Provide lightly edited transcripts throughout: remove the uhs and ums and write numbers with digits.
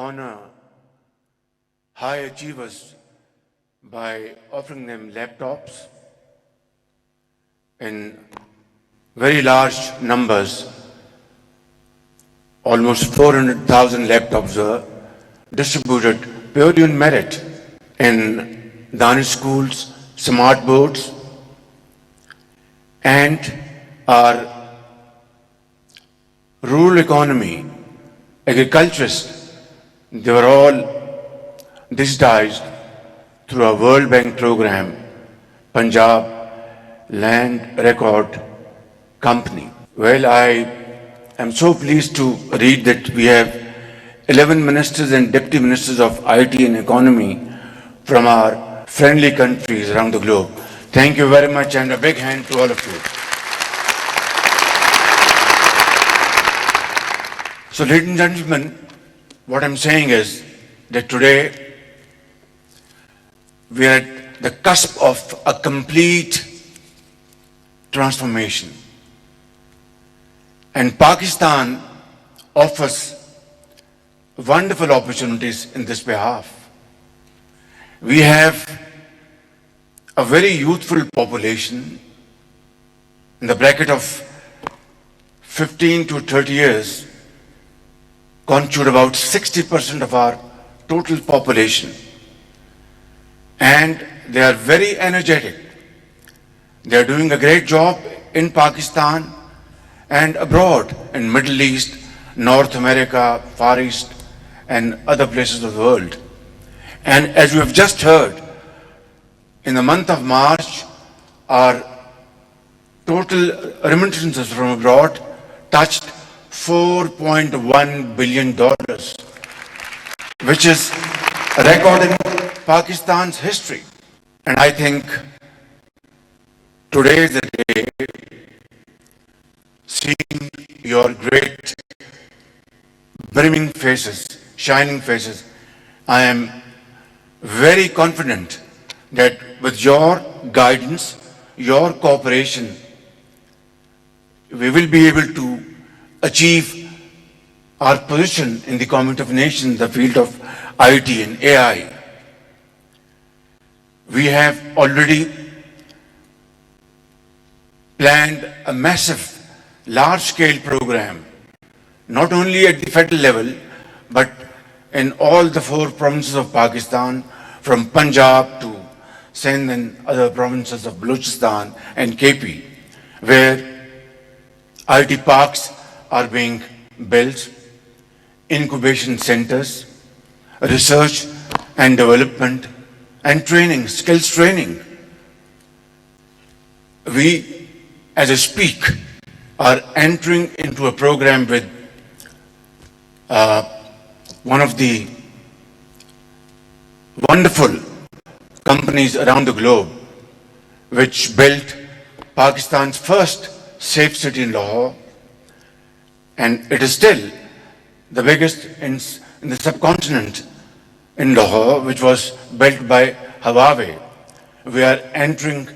honor high achievers by offering them laptops in very large numbers. Almost 400,000 laptops were distributed purely on merit in Danish schools, smart boards, and our rural economy, agriculturists, they were all digitized through a World Bank program, Punjab Land Record Company. Well, I am so pleased to read that we have 11 ministers and deputy ministers of IT and economy from our friendly countries around the globe. Thank you very much, and a big hand to all of you. So, ladies and gentlemen, what I'm saying is that today we are at the cusp of a complete transformation. And Pakistan offers wonderful opportunities in this behalf. We have a very youthful population in the bracket of 15 to 30 years, constitute about 60% of our total population. And they are very energetic. They are doing a great job in Pakistan and abroad in Middle East, North America, Far East, and other places of the world. And as you have just heard, in the month of March, our total remittances from abroad touched $4.1 billion, which is a record in Pakistan's history. And I think today is the day, seeing your great brimming faces, shining faces, I am very confident that with your guidance, your cooperation, we will be able to achieve our position in the Community of Nations in the field of IT and AI. We have already planned a massive, large-scale program, not only at the federal level, but in all the 4 provinces of Pakistan, from Punjab to Sindh and other provinces of Balochistan and KP, where IT parks are being built, incubation centers, research and development, and training, skills training. We, as I speak, are entering into a program with one of the wonderful companies around the globe, which built Pakistan's first safe city in Lahore, and it is still the biggest in the subcontinent in Lahore, which was built by Huawei. We are entering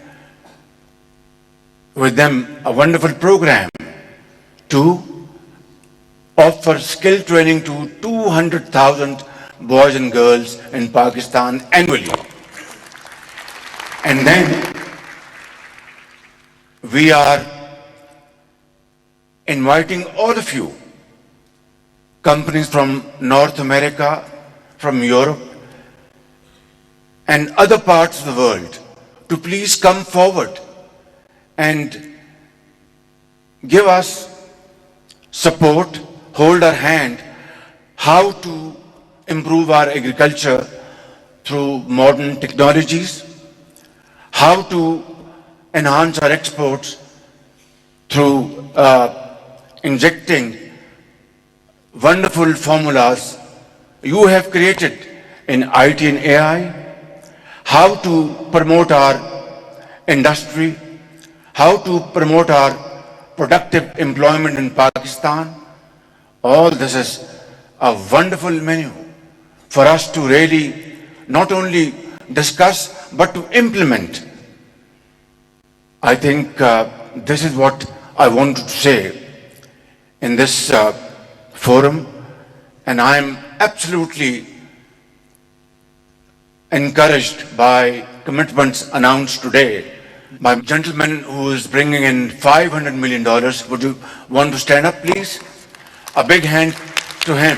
with them a wonderful program to offer skill training to 200,000 boys and girls in Pakistan annually. And then we are inviting all of you, companies from North America, from Europe, and other parts of the world, to please come forward and give us support, hold our hand, how to improve our agriculture through modern technologies, how to enhance our exports through injecting wonderful formulas you have created in IT and AI, how to promote our industry, how to promote our productive employment in Pakistan. All this is a wonderful menu for us to really not only discuss but to implement. I think this is what I wanted to say in this forum, and I am absolutely encouraged by commitments announced today by a gentleman who is bringing in $500 million. Would you want to stand up, please? A big hand to him,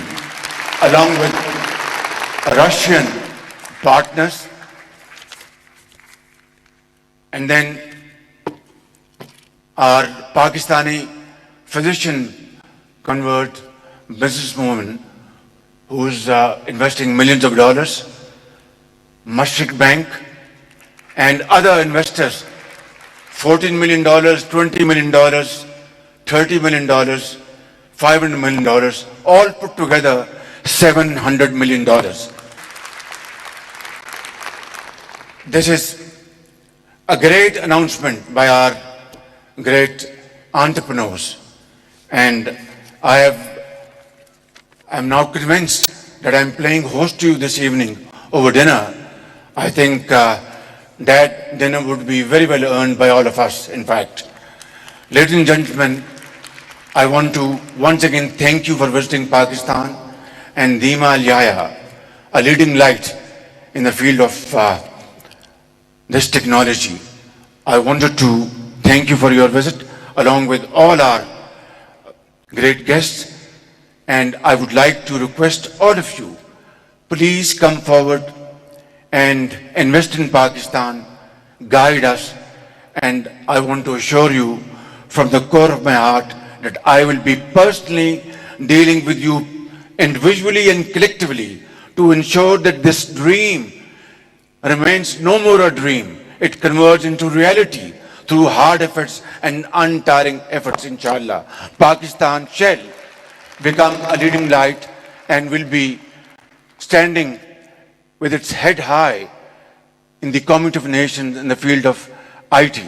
along with Russian partners. And then our Pakistani physician convert businesswoman who's investing millions of dollars, Mashriq Bank, and other investors, $14 million, $20 million, $30 million, $500 million, all put together $700 million. This is a great announcement by our great entrepreneurs. And I'm now convinced that I'm playing host to you this evening over dinner. I think that dinner would be very well earned by all of us, in fact. Ladies and gentlemen, I want to once again thank you for visiting Pakistan and Dima Al Yahya, a leading light in the field of this technology. I wanted to thank you for your visit, along with all our great guests, and I would like to request all of you, please come forward and invest in Pakistan, guide us, and I want to assure you from the core of my heart that I will be personally dealing with you individually and collectively to ensure that this dream remains no more a dream. It converts into reality through hard efforts and untiring efforts, inshallah. Pakistan shall become a leading light and will be standing with its head high in the community of nations in the field of IT.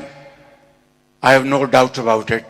I have no doubts about it.